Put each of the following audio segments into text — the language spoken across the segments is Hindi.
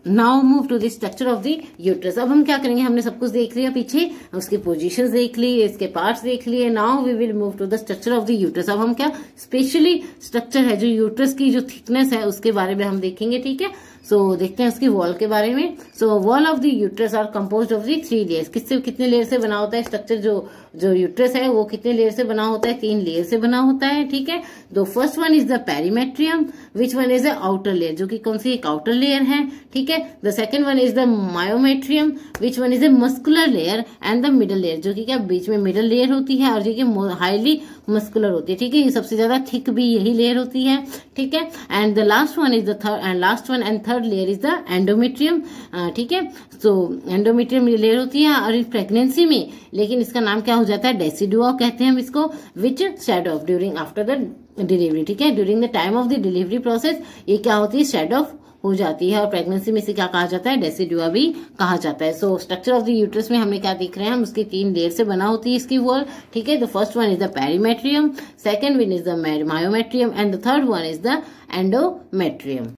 Now move to the structure of the uterus. अब हम क्या करेंगे, हमने सब कुछ देख लिया पीछे, उसकी पोजीशंस देख ली, इसके पार्ट्स देख लिए। Now we will move to the structure of the uterus. अब हम क्या स्पेशली स्ट्रक्चर है जो यूट्रस की जो थिकनेस है उसके बारे में हम देखेंगे, ठीक है। सो देखते हैं उसकी वॉल के बारे में। So wall of the uterus are composed of the 3 layers. किससे कितने लेयर से बना होता है स्ट्रक्चर, जो यूट्रस है वो कितने लेयर से बना होता है, 3 लेयर से बना होता है, ठीक है। The first one is the perimetrium which one is the outer layer, जो कि कौन सी एक आउटर लेयर है, ठीक है। The second one is the myometrium which one is the muscular layer and the middle layer, जो कि क्या बीच में मिडल लेयर होती है और जो कि हाईली मस्कुलर होती है, ठीक है। ये सबसे ज्यादा थिक भी यही लेयर होती है, ठीक है। And the last one is the third layer is the endometrium, ठीक है। सो एंडोमेट्रियम ये लेयर होती है और प्रेगनेंसी में, लेकिन इसका नाम क्या हो जाता है, डेसिडुआ कहते हैं हम इसको, which shed off during after the delivery, ठीक है। During the time of the delivery process ये क्या होती है, शेड ऑफ हो जाती है और प्रेगनेंसी में से क्या कहा जाता है, डेसिडुआ भी कहा जाता है। So structure of the uterus में हमने क्या देख रहे हैं, हम उसकी 3 लेयर से बना होती है इसकी वॉल, ठीक है। The first one is the perimetrium, second one is the myometrium and the third one is the endometrium.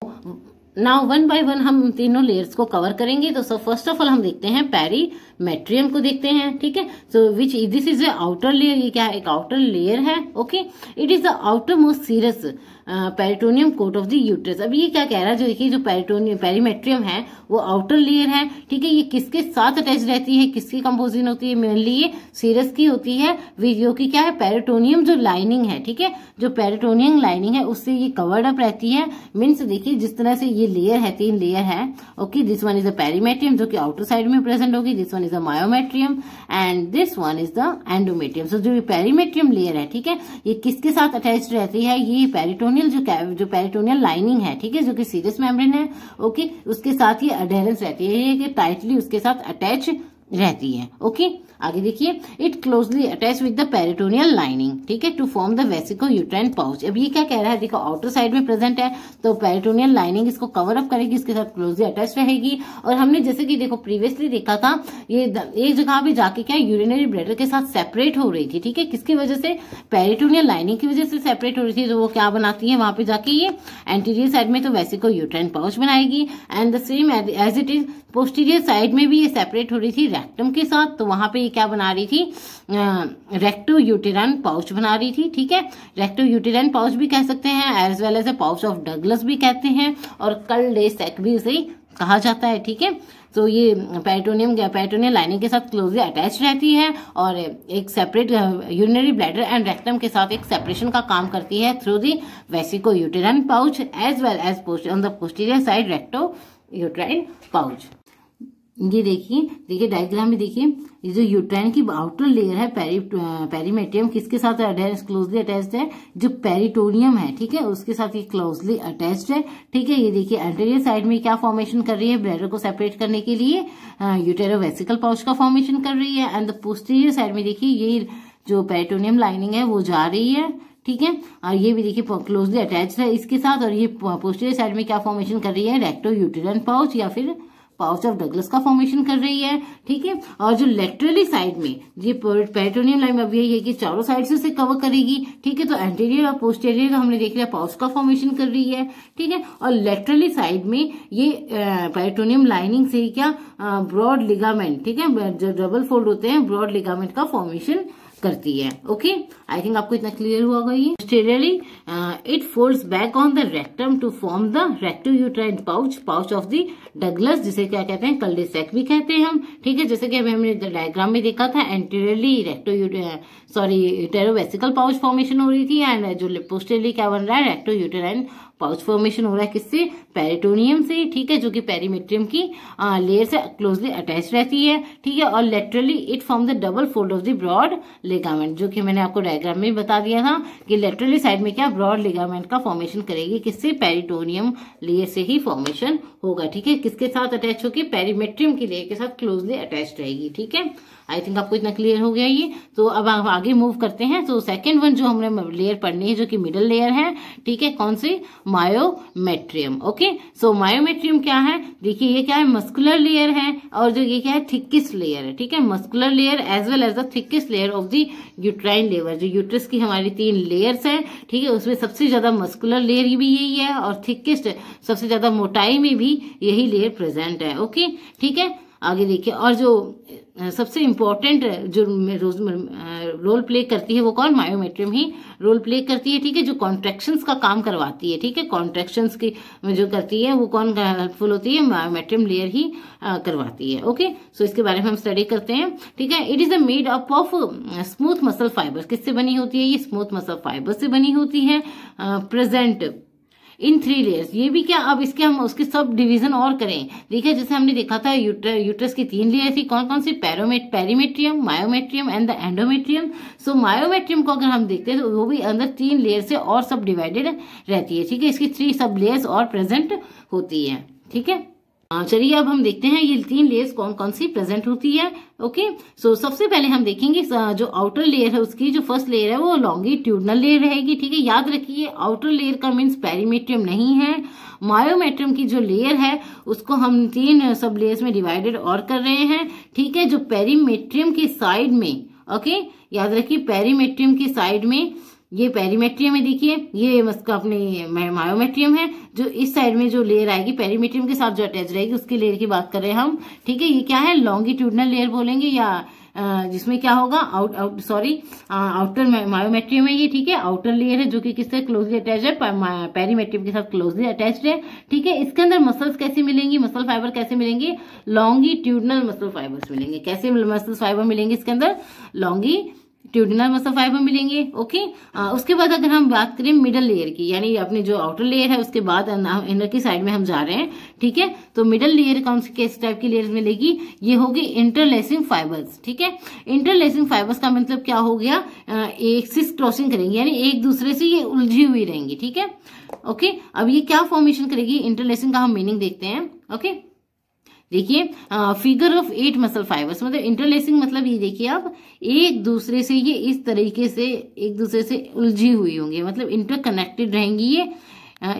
Now 1 by 1 हम तीनों लेयर्स को कवर करेंगे। तो फर्स्ट ऑफ ऑल हम देखते हैं पेरीमेट्रियम को देखते हैं, ठीक है। So which this is a outer layer, ये क्या है, एक आउटर लेयर है, okay. It is the outer most serous peritoneum coat of the uterus. अब ये क्या कह रहा है, जो देखिए जो पेरीमेट्रियम है वो आउटर लेयर है, ठीक है। ये किसके साथ अटैच रहती है, किसकी कंपोजिशन होती है, मेनली ये सीरस की होती है, जो कि क्या है, पेरिटोनियम जो लाइनिंग है, ठीक है। जो पेरिटोनियम लाइनिंग है उससे ये कवर्ड अप रहती है। मीन्स देखिए जिस तरह से ये लेयर है, 3 लेयर है, okay. This one is the perimetrium जो कि आउटर साइड में प्रेजेंट होगी, this one is the myometrium and this one is the endometrium. So जो पेरीमेट्रियम लेयर है, ठीक है, ये किसके साथ अटैच रहती है, ये पेरिटोनियल जो पेरिटोनियल लाइनिंग है, ठीक है, जो कि सीरस मेम्ब्रेन है, ओके, उसके साथ ये अडेरेंस रहती है, ये टाइटली उसके साथ अटैच रहती है, ओके। आगे देखिए, it closely attach with the peritoneal lining, ठीक है, to form the vesico uterine pouch. अब ये क्या कह रहा है, देखो आउटर साइड में प्रेजेंट है तो पेरिटोनियल लाइनिंग इसको कवर अप करेगी, इसके साथ क्लोजली अटैच रहेगी। और हमने जैसे कि देखो प्रीवियसली देखा था, ये एक जगह पे जाके क्या यूरिनरी ब्लैडर के साथ सेपरेट हो रही थी, ठीक है, किसकी वजह से, पेरिटोनियल लाइनिंग की वजह से सेपरेट हो रही थी। तो वो क्या बनाती है वहां पे जाके, ये एंटीरियर साइड में तो वेसिको यूट्राइन पाउच बनाएगी and the same as it is posterior side में भी ये सेपरेट हो रही थी रेक्टम के साथ, तो वहां पे ये क्या बना रही थी, रेक्टो यूटेराइन पाउच बना रही थी, ठीक है। रेक्टो यूटेराइन पाउच भी कह सकते हैं, as well as a pouch of Douglas भी कहते हैं, और कल डे सेक भी उसे कहा जाता है, ठीक है। तो ये पेरिटोनियल लाइनिंग के साथ क्लोजली अटैच रहती है और एक separate urinary bladder and rectum के साथ एक सेपरेशन का काम करती है through the vesico uterine pouch as well as on the posterior side recto uterine pouch. ये देखिए डायग्राम में देखिए, ये जो यूट्राइन की आउटर लेयर है पेरीमेट्रियम किसके साथ क्लोजली अटैच्ड है, जो पेरिटोनियम है, ठीक है, उसके साथ ये क्लोजली अटैच्ड है, ठीक है। ये देखिए एंटीरियर साइड में क्या फॉर्मेशन कर रही है, ब्लैडर को सेपरेट करने के लिए यूटेरोवेसिकल पाउच का फॉर्मेशन कर रही है। एंड द पोस्टीरियर साइड में देखिए ये जो पेरिटोनियम लाइनिंग है वो जा रही है, ठीक है। और ये भी देखिए क्लोजली अटैच्ड है इसके साथ, और ये पोस्टीरियर साइड में क्या फॉर्मेशन कर रही है, रेक्टो यूटेराइन पाउच या फिर पाउच ऑफ डगलस का फॉर्मेशन कर रही है, ठीक है। और जो लेटरली साइड में ये पेरिटोनियम लाइन अब यही है कि चारों साइड से उसे कवर करेगी, ठीक है। तो एंटीरियर और पोस्टीरियर तो हमने देख लिया पाउच का फॉर्मेशन कर रही है, ठीक है। और लेटरली साइड में ये पेरिटोनियम लाइनिंग से क्या ब्रॉड लिगामेंट, ठीक है, जो डबल फोल्ड होते हैं ब्रॉड लिगामेंट का फॉर्मेशन करती है, ओके। आई थिंक आपको इतना क्लियर हुआ होगा। ये posteriorly it folds back on the rectum to form the recto uterine pouch of the Douglas, जिसे क्या कहते हैं, कल डे सेक भी कहते हैं हम, ठीक है। जैसे कि अभी हमने डायग्राम में देखा था, एंटीरियरली यूटेरोवेसिकल पाउच फॉर्मेशन हो रही थी एंड जो पोस्टीरियरली क्या बन रहा है, रेक्टो यूटेराइन पाउच फॉर्मेशन हो रहा है किससे, पेरिटोनियम से, ठीक है, जो कि पेरीमेट्रियम की लेयर से क्लोजली अटैच रहती है, ठीक है। और laterally it form the double fold of the broad ligament, जो कि मैंने आपको डायग्राम में बता दिया था कि लेटरली साइड में क्या ब्रॉड लिगामेंट का फॉर्मेशन करेगी, किससे, पेरिटोनियम लेयर से ही फॉर्मेशन होगा, ठीक है। किसके साथ अटैच होगी, पेरीमेट्रियम की लेयर के साथ क्लोजली अटैच रहेगी, ठीक है। आई थिंक आपको इतना क्लियर हो गया ये। तो अब आप आगे मूव करते हैं। तो सेकंड वन जो हमने लेयर पढ़नी है जो कि मिडल लेयर है, ठीक है, कौन सी, मायोमेट्रियम। ओके, सो मायोमेट्रियम क्या है, देखिए ये क्या है, मस्कुलर लेयर है, और जो ये क्या है, थिकेस्ट लेयर है। ठीक है, muscular layer as well as the thickest layer of the uterine layer. जो यूट्रस की हमारी 3 लेयर्स है, ठीक है, उसमें सबसे ज्यादा मस्कुलर लेयर भी यही है, और थिकेस्ट सबसे ज्यादा मोटाई में भी यही लेयर प्रेजेंट है। ओके, ठीक है, आगे देखिए, और जो सबसे इम्पोर्टेंट जो रोल प्ले करती है वो कौन, मायोमेट्रियम ही रोल प्ले करती है। ठीक है, जो कॉन्ट्रैक्शंस का काम करवाती है, ठीक है, कॉन्ट्रैक्शंस की जो करती है वो कौन हेल्पफुल होती है, मायोमेट्रियम लेयर ही करवाती है। ओके, सो इसके बारे में हम स्टडी करते हैं। ठीक है, it is a made up of smooth muscle fibre. किससे बनी होती है, ये स्मूथ मसल फाइबर से बनी होती है, प्रेजेंट इन 3 लेयर्स। ये भी क्या, अब इसके हम उसके सब डिवीजन और करें। देखिए, जैसे हमने देखा था यूट्रस की 3 लेयर थी, कौन कौन सी, perimetrium, myometrium and the endometrium. So myometrium को अगर हम देखते हैं तो वो भी अंदर 3 लेयर से और सब डिवाइडेड रहती है। ठीक है, इसकी 3 सब लेयर्स और प्रेजेंट होती है। ठीक है, चलिए अब हम देखते हैं ये 3 लेयर्स कौन कौन सी प्रेजेंट होती है। ओके, सो सबसे पहले हम देखेंगे जो आउटर लेयर है उसकी जो फर्स्ट लेयर है वो लॉन्गिट्यूडनल लेयर रहेगी। ठीक है, याद रखिए आउटर लेयर का मीन्स पेरीमेट्रियम नहीं है। मायोमेट्रियम की जो लेयर है उसको हम 3 सब लेयर्स में डिवाइडेड और कर रहे हैं। ठीक है, जो पेरीमेट्रियम की साइड में, ओके, याद रखिए पेरीमेट्रियम की साइड में, ये पेरीमेट्रियम है, देखिए ये अपने मायोमेट्रियम है। जो इस साइड में जो लेयर आएगी पेरीमेट्रियम के साथ जो अटैच रहेगी उसकी लेयर की बात कर रहे हैं हम। ठीक है, ये क्या है, लॉन्गिट्यूडनल लेयर बोलेंगे, या जिसमें क्या होगा, आउटर मायोमेट्रियम है ये। ठीक है, आउटर लेयर है जो कि किससे क्लोजली अटैच है, पेरीमेट्रियम के साथ क्लोजली अटैच्ड है। ठीक है, इसके अंदर मसल्स कैसे मिलेंगी, मसल फाइबर कैसे मिलेंगे, लॉन्गिट्यूडनल मसल फाइबर्स मिलेंगे। कैसे मसल फाइबर मिलेंगे इसके अंदर, लॉन्गिट्यूडनल मसल फाइबर मिलेंगे। ओके, उसके बाद अगर हम बात करें मिडल लेयर की, यानी अपनी जो आउटर लेयर है उसके बाद इनर की साइड में हम जा रहे हैं। ठीक है, तो मिडल लेयर कौन सी किस टाइप की लेयर मिलेगी, ये होगी इंटरलेसिंग फाइबर्स। ठीक है, इंटरलेसिंग फाइबर्स का मतलब क्या हो गया, एक सिस क्रॉसिंग करेंगे, यानी एक दूसरे से ये उलझी हुई रहेंगी। ठीक है, ओके, अब ये क्या फॉर्मेशन करेगी, इंटरलेसिंग का हम मीनिंग देखते हैं। ओके, देखिए फिगर ऑफ 8 मसल फाइबर्स, मतलब इंटरलेसिंग मतलब ये देखिए आप एक दूसरे से ये इस तरीके से एक दूसरे से उलझी हुई होंगी, मतलब इंटरकनेक्टेड रहेंगी, ये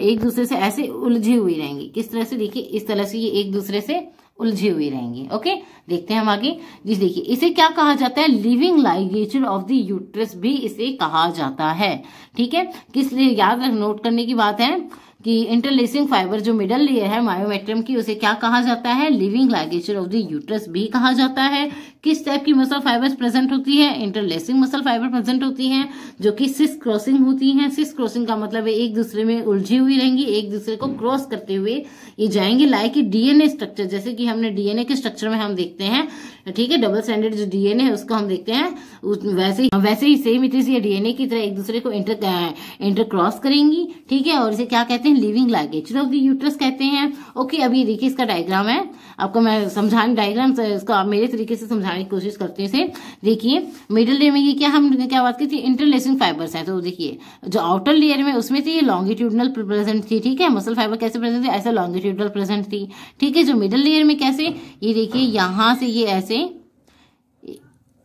एक दूसरे से ऐसे उलझी हुई रहेंगी। किस तरह से, देखिए इस तरह से ये एक दूसरे से उलझी हुई रहेंगी। ओके, देखते हैं हम आगे। जी देखिए, इसे क्या कहा जाता है, living ligature of the uterus भी इसे कहा जाता है। ठीक है, किस लिए, याद रख, नोट करने की बात है कि इंटरलेसिंग फाइबर जो मिडल लेयर है मायोमेट्रियम की उसे क्या कहा जाता है, living ligature of the uterus भी कहा जाता है। किस टाइप की मसल फाइबर्स प्रेजेंट होती है, इंटरलेसिंग मसल फाइबर प्रेजेंट होती हैं जो कि सिस क्रॉसिंग होती हैं। सिस क्रॉसिंग का मतलब है एक दूसरे में उलझी हुई रहेंगी, एक दूसरे को क्रॉस करते हुए ये जाएंगे, लाइक डीएनए स्ट्रक्चर, जैसे कि हमने डीएनए के स्ट्रक्चर में हम देखते हैं। ठीक है, डबल स्टैंडर्ड जो डीएनए है उसको हम देखते हैं, वैसे ही सेम इट इज ये डीएनए की तरह एक दूसरे को इंटर क्रॉस करेंगी। ठीक है, और इसे क्या कहते हैं, living ligature of the uterus कहते हैं। ओके, अब ये देखिए इसका डायग्राम है, आपको मैं समझाने डायग्राम इसको आप मेरे तरीके से समझाने की कोशिश करते हैं। इसे देखिए, मिडिल लेयर में ये क्या, हमने क्या बात की थी, इंटरलेसिंग फाइबर्स हैं। तो देखिए जो आउटर लेयर में उसमें थी ये लॉन्गिट्यूडनल प्रेजेंट थी। ठीक है, मसल फाइबर कैसे प्रेजेंट थी, ऐसा लॉन्गिट्यूडनल प्रेजेंट थी। ठीक है, जो मिडिल लेयर में कैसे, ये देखिए यहां से ये ऐसे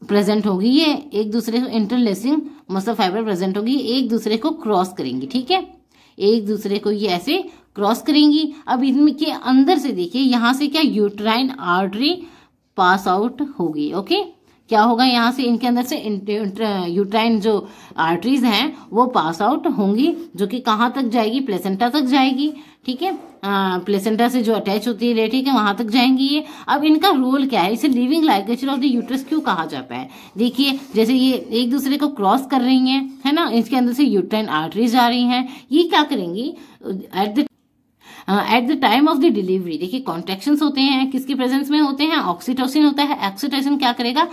प्रेजेंट होगी, ये एक दूसरे को इंटरलेसिंग मसल फाइबर प्रेजेंट होगी, एक दूसरे को क्रॉस करेंगी। ठीक है, एक दूसरे को ये ऐसे क्रॉस करेंगी। अब इनके अंदर से देखिए यहां से क्या, यूट्राइन आर्टरी पास आउट होगी। ओके, क्या होगा, यहां से इनके अंदर से यूट्राइन जो आर्टरीज हैं वो पास आउट होंगी, जो कि कहां तक जाएगी, प्लेसेंटा तक जाएगी। ठीक है, प्लेसेंटा से जो अटैच होती है, ठीक है, वहां तक जाएंगी ये। अब इनका रोल क्या है, इसे living ligature of the uterus क्यों कहा जाता है, देखिए जैसे ये एक दूसरे को क्रॉस कर रही हैं, है ना, इसके अंदर से यूट्राइन आर्टरीज जा रही हैं, ये क्या करेंगी eight the time of the delivery. देखिए कॉन्ट्रैक्शंस होते हैं, किसकी प्रेजेंस में होते हैं, ऑक्सीटोसिन होता है। ऑक्सीटोसिन क्या करेगा,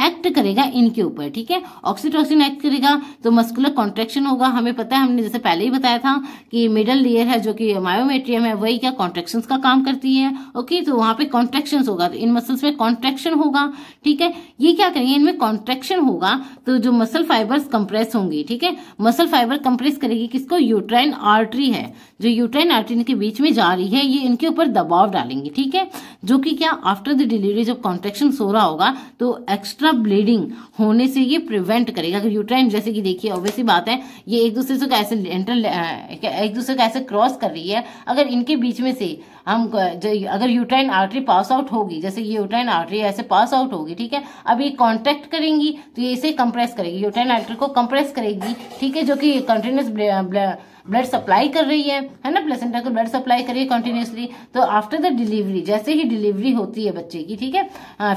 एक्ट करेगा इनके ऊपर। ठीक है, ऑक्सीटोसिन एक्ट करेगा तो मस्कुलर कॉन्ट्रैक्शन होगा। हमें पता है, हमने जैसे पहले ही बताया था कि मिडल लेयर है जो कि मायोमेट्रियम है, वही क्या कॉन्ट्रैक्शंस का काम करती है। ओके, तो वहां पे कॉन्ट्रैक्शंस होगा, तो इन मसल्स में कॉन्ट्रैक्शन होगा। ठीक है, ये क्या करेंगे, इनमें कॉन्ट्रैक्शन होगा तो जो मसल फाइबर्स कंप्रेस होंगी। ठीक है, मसल फाइबर कंप्रेस करेगी किसको, यूट्राइन आर्टरी है, जो यूट्राइन आर्टरी के बीच में जा रही है ये इनके ऊपर दबाव डालेंगी, ठीक है, जो कि क्या आफ्टर द डिलीवरी जब कॉन्ट्रेक्शन हो रहा होगा तो एक्स्ट्रा ब्लीडिंग होने से ये प्रिवेंट करेगा। अगर यूट्राइन जैसे कि देखिए ऑब्वियसली बात है ये एक दूसरे से कैसे एक दूसरे को ऐसे क्रॉस कर रही है, अगर इनके बीच में से हम अगर यूट्राइन आर्टरी पास आउट होगी, जैसे ये यूट्राइन आर्टरी ऐसे पास आउट होगी, ठीक है, अब ये कॉन्ट्रैक्ट करेंगी तो ये इसे कंप्रेस करेगी, यूट्राइन आर्टरी को कंप्रेस करेगी, ठीक है, जो कि कंटिन्यूस ब्लड सप्लाई कर रही है ना, प्लेसेंटा को ब्लड सप्लाई कर रही है कंटिन्यूसली। तो आफ्टर द डिलीवरी, जैसे ही डिलीवरी होती है बच्चे की, ठीक है,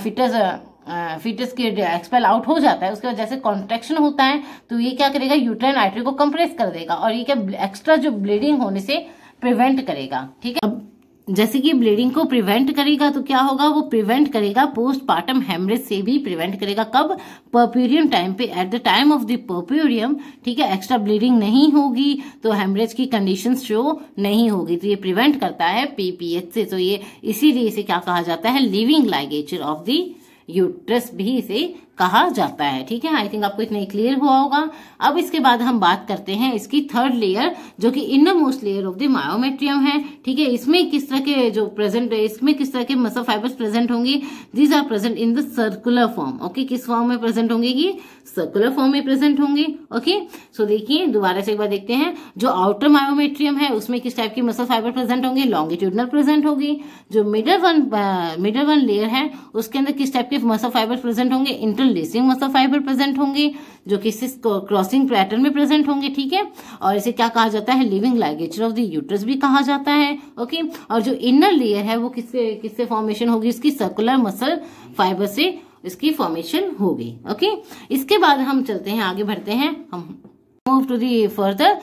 फिटस के एक्सपेल आउट हो जाता है, उसके बाद जैसे कॉन्ट्रैक्शन होता है तो ये क्या करेगा, यूट्राइन आर्टरी को कंप्रेस कर देगा और ये क्या एक्स्ट्रा जो ब्लीडिंग होने से प्रिवेंट करेगा, ठीक है। अब जैसे कि ब्लीडिंग को प्रिवेंट करेगा तो क्या होगा, वो प्रिवेंट करेगा पोस्टपार्टम हेमरेज से भी प्रिवेंट करेगा। कब, पर्प्यूरियम टाइम पे, at the time of the puerperium, ठीक है, एक्स्ट्रा ब्लीडिंग नहीं होगी तो हेमरेज की कंडीशंस शो नहीं होगी, तो ये प्रिवेंट करता है पीपीएच से। तो ये इसीलिए इसे क्या कहा जाता है, living ligature of the uterus भी इसे कहा जाता है, ठीक है। आई थिंक आपको इतना क्लियर हुआ होगा। अब इसके बाद हम बात करते हैं इसकी थर्ड लेयर, जो कि inner most layer of the myometrium है, ठीक है। इसमें किस तरह के जो प्रेजेंट, इसमें किस तरह के मसल फाइबर्स प्रेजेंट होंगे, these are present in the circular form, okay. किस फॉर्म में प्रेजेंट होंगे, ये सर्कुलर फॉर्म में प्रेजेंट होंगे, ओके। सो देखिए दोबारा से एक बार देखते हैं, जो आउटर मायोमेट्रियम है उसमें किस टाइप की मसल फाइबर प्रेजेंट होंगे, लॉन्गिट्यूडनल प्रेजेंट होगी। जो मिडल वन लेयर है उसके अंदर किस टाइप के मसल फाइबर प्रेजेंट होंगे, इंटरलेसिंग मसल फाइबर प्रेजेंट होंगे, जो कि सिस क्रॉसिंग पैटर्न में प्रेजेंट होंगे, ठीक है। और इसे क्या कहा जाता है, living ligature of the uterus भी कहा जाता है, ओके। और जो इनर लेयर है वो किससे फॉर्मेशन होगी, इसकी सर्कुलर मसल फाइबर से इसकी फॉर्मेशन होगी, ओके। इसके बाद हम चलते हैं, आगे बढ़ते हैं, हम move to the further,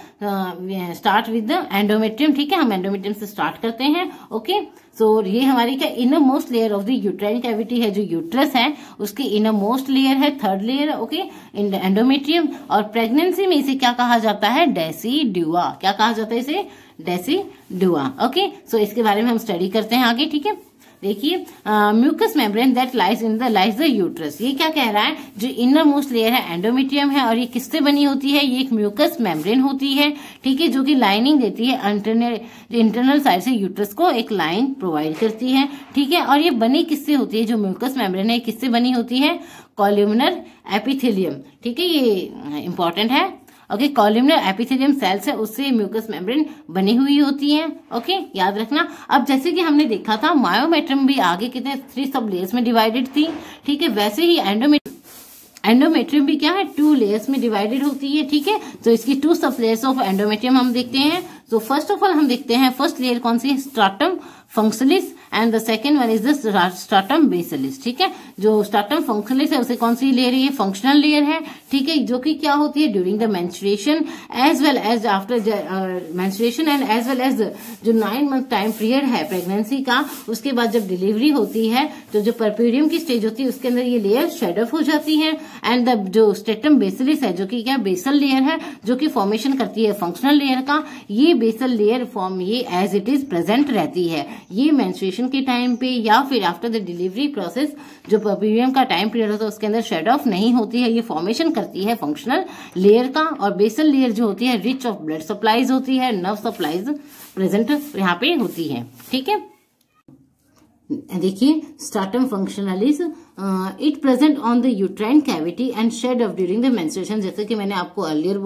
start with the endometrium, ठीक है। हम एंडोमेट्रियम से स्टार्ट करते हैं, ओके। सो ये हमारी क्या inner most layer of the uterine cavity है, जो यूट्रस है उसकी इनर मोस्ट लेयर है, थर्ड लेयर, ओके, इन एंडोमेट्रियम। और प्रेगनेंसी में इसे क्या कहा जाता है, डेसिडुआ, क्या कहा जाता है इसे, डेसिडुआ, ओके। सो इसके बारे में हम स्टडी करते हैं आगे, ठीक है। देखिए mucus membrane that lines the uterus, ये क्या कह रहा है, जो इनर मोस्ट लेयर है एंडोमेट्रियम है और ये किससे बनी होती है, ये एक म्यूकस मेम्ब्रेन होती है, ठीक है, जो कि लाइनिंग देती है इंटरनल साइड से यूट्रस को एक लाइन प्रोवाइड करती है, ठीक है। और ये बनी किससे होती है, जो म्यूकस मेम्ब्रेन है किससे बनी होती है, कॉलमनर एपिथेलियम, ठीक है, ये इंपॉर्टेंट है, ओके। कॉलमनर एपिथेलियम सेल्स है उससे म्यूकस मेम्ब्रेन बनी हुई होती है, ओके, याद रखना। अब जैसे कि हमने देखा था मायोमेट्रियम भी आगे कितने 3 सब लेयर्स में डिवाइडेड थी, ठीक है, वैसे ही एंडोमेट्रियम भी क्या है, 2 लेयर्स में डिवाइडेड होती है, ठीक है। तो इसकी 2 सब लेयर्स ऑफ एंडोमेट्रियम हम देखते हैं। तो फर्स्ट ऑफ ऑल हम देखते हैं फर्स्ट लेयर कौन सी है, stratum functionalis and the second one is the stratum basalis, ठीक है। जो स्ट्राटम फंक्शनलिस है उसे कौन सी लेयर है, ये फंक्शनल लेयर है, ठीक है, जो कि क्या होती है during the menstruation as well as after menstruation and as well as जो 9 मंथ टाइम पीरियड है प्रेगनेंसी का, उसके बाद जब डिलीवरी होती है तो जो पर्प्यूरियम की स्टेज होती है उसके अंदर ये लेयर शेड ऑफ हो जाती है। एंड द जो स्ट्रेटम बेसिलिस है जो कि क्या बेसल लेयर है, जो कि फॉर्मेशन करती है फंक्शनल लेयर का, ये बेसल लेयर फॉर्म ये एज इट इज प्रेजेंट रहती है, ये मेंस्ट्रुएशन के टाइम पे या फिर आफ्टर द डिलीवरी प्रोसेस जो पर्प्यूरियम का टाइम पीरियड होता है उसके अंदर शेड ऑफ नहीं होती है, ये फॉर्मेशन करती है फंक्शनल लेयर का। और बेसल लेयर जो होती है रिच ऑफ ब्लड सप्लाईज होती है, नर्व सप्लाईज प्रेजेंट यहाँ पे होती है, ठीक है। देखिए stratum functionalis it present on the uterine cavity and shed off during the menstruation, जैसे कि मैंने आपको अर्लियर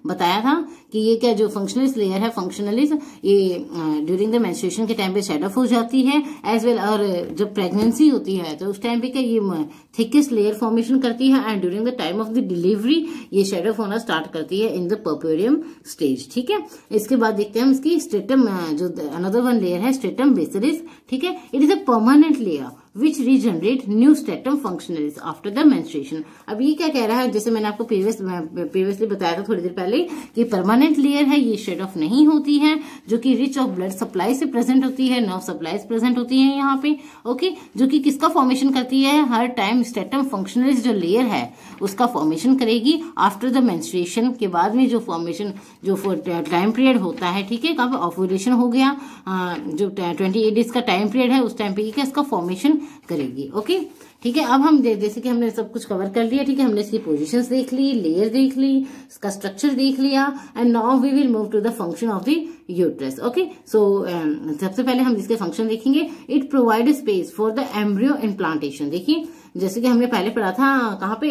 बताया था कि ये क्या जो फंक्शनलिस लेयर है फंक्शनलिस, ये ड्यूरिंग द मेंस्ट्रुएशन के टाइम पे शेड ऑफ हो जाती है एज वेल। और जब प्रेगनेंसी होती है तो उस टाइम पे क्या ये थिकेस्ट लेयर फॉर्मेशन करती है and during the time of the delivery ये शेड ऑफ होना स्टार्ट करती है इन द पर्प्यूरियम स्टेज, ठीक है। इसके बाद देखते हैं हम इसकी स्ट्रेटम, जो अनदर वन लेयर है स्ट्रेटम बेसिलिस, ठीक है, it is a permanent layer which regenerate new stratum functionalis after the menstruation। अब ये क्या कह रहा है, जैसे मैंने आपको प्रीवियसली बताया था थोड़ी देर पहले कि परमानेंट लेयर है, ये शेड ऑफ नहीं होती है, जो कि रिच ऑफ ब्लड सप्लाई से प्रेजेंट होती है, नर्व सप्लाईज प्रेजेंट होती है यहाँ पे, ओके, जो कि किसका फॉर्मेशन करती है, हर टाइम स्ट्रेटम फंक्शनलिस जो लेयर है उसका फॉर्मेशन करेगी आफ्टर द मेंस्ट्रुएशन के बाद में, जो फॉर्मेशन जो टाइम पीरियड होता है, ठीक है, कब ओव्यूलेशन हो गया, जो 28 डेज का टाइम पीरियड है उस टाइम पे इसका फॉर्मेशन करेगी, ओके। ठीक है, अब हम जैसे कि हमने सब कुछ कवर कर लिया, ठीक है, हमने इसकी पोजीशंस देख ली, लेयर देख ली, इसका स्ट्रक्चर देख लिया, and now we will move to the function of the uterus. Okay, so सबसे पहले हम इसके फंक्शन देखेंगे। It provide space for the embryo implantation. देखिए जैसे कि हमने पहले पढ़ा था कहाँ पे,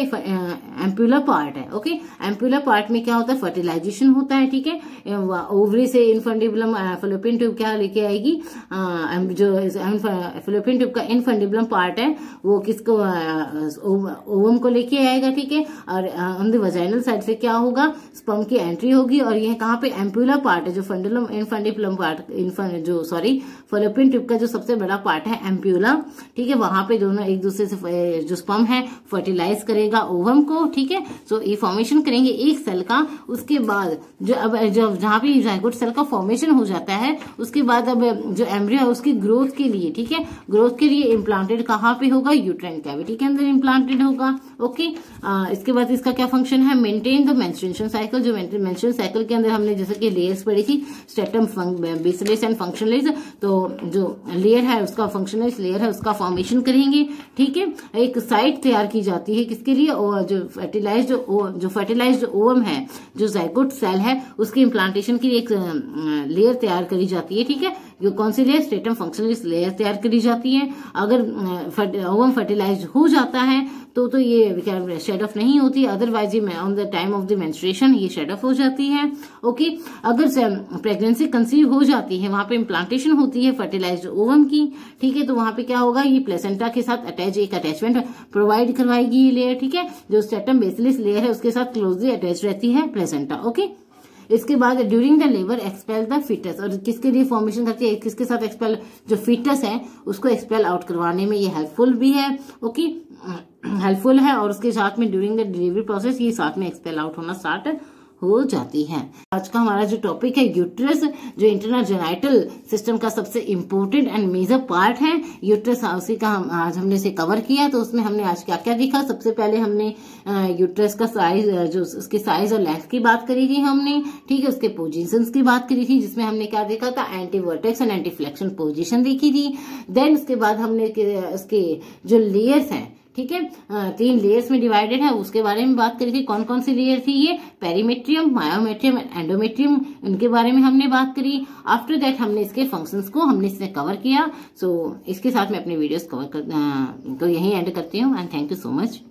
एम्पुलर पार्ट है। ओके, एम्पुलर पार्ट में क्या होता है, फर्टिलाइजेशन होता है। ठीक है, ओवरी से इनफंडिबुलम फैलोपियन ट्यूब क्या लेके आएगी, जो फैलोपियन ट्यूब का इनफंडिबुलम पार्ट है वो किसको, ओवम को लेके आएगा। ठीक है, और ऑन द वजाइनल साइड से क्या होगा, स्पर्म की एंट्री होगी, और यह कहाँ पे एम्पुलर पार्ट है, जो इनफंडिबुलम पार्ट, फैलोपियन ट्यूब का जो सबसे बड़ा पार्ट है एम्प्यूला। ठीक है, वहां पे दोनों एक दूसरे से जो स्पर्म है फर्टिलाइज करेगा ओवम को। ठीक है, सो ये फॉर्मेशन करेंगे एक सेल का। उसके बाद जो जहां पे जाइगोट सेल का फॉर्मेशन हो जाता है, उसके बाद अब जो एम्ब्रियो है उसकी ग्रोथ के लिए, ठीक है, ग्रोथ के लिए इम्प्लांटेड कहाँ पे होगा, यूट्राइन कैविटी के अंदर इम्प्लांटेड होगा। ओके, इसके बाद इसका क्या फंक्शन है, मेंटेन द मेंस्ट्रुएशन साइकिल। जो मेंस्ट्रुएशन साइकिल के अंदर हमने जैसे कि लेयर्स पढ़ी थी, स्टेटम, बेसिलस एंड फंक्शनलिस। तो जो लेयर है उसका फंक्शनलिस लेयर है उसका फॉर्मेशन करेंगे। ठीक है, एक साइट तैयार की जाती है किसके लिए, जो फर्टिलाइज्ड ओवम है, जो जाइगोट सेल है, उसकी इम्प्लांटेशन के लिए एक लेयर तैयार करी जाती है। ठीक है, जो कौन सी लेयर, स्टेटम फंक्शनलिस लेयर तैयार करी जाती है। अगर ओवम फर्टिलाइज्ड हो जाता है तो ये शेड ऑफ नहीं होती, अदरवाइज ये on the time of the menstruation ये शेड ऑफ हो जाती है। ओके, अगर प्रेगनेंसी कंसीव हो जाती है, वहां पे इम्प्लांटेशन होती है फर्टिलाइज्ड ओवम की। ठीक है, तो वहां पे क्या होगा, ये प्लेसेंटा के साथ एक अटैचमेंट प्रोवाइड करवाएगी ये लेयर। ठीक है, जो स्टेटम बेसिलिस लेयर है उसके साथ क्लोजली अटैच रहती है प्लेसेंटा। ओके, इसके बाद during the labour expel the foetus, और किसके लिए फॉर्मेशन करती है, किसके साथ एक्सपेल, जो फीटस है उसको एक्सपेल आउट करवाने में ये हेल्पफुल भी है। ओके, हेल्पफुल है, और उसके साथ में ड्यूरिंग द डिलीवरी प्रोसेस ये साथ में एक्सपेल आउट होना स्टार्ट हो जाती है। आज का हमारा जो टॉपिक है यूट्रस, जो इंटरनल जेनाइटल सिस्टम का सबसे इम्पोर्टेंट एंड मेजर पार्ट है यूट्रस, उसी का आज हमने इसे कवर किया। तो उसमें हमने आज क्या क्या देखा, सबसे पहले हमने यूट्रस का साइज, जो उसके साइज और लेंथ की बात करी थी हमने। ठीक है, उसके पोजीशंस की बात करी थी, जिसमें हमने क्या देखा था, anti vertex and anti flexion position देखी थी। देन उसके बाद हमने उसके जो लेयर्स हैं, ठीक है, 3 लेयर्स में डिवाइडेड है, उसके बारे में बात करी थी। कौन कौन सी लेयर थी ये, पेरीमेट्रियम, मायोमेट्रियम, एंडोमेट्रियम, इनके बारे में हमने बात करी। आफ्टर दैट हमने इसके फंक्शंस को हमने इसमें कवर किया। सो इसके साथ मैं अपने वीडियोस कवर को यहीं एंड करती हूँ, and thank you so much.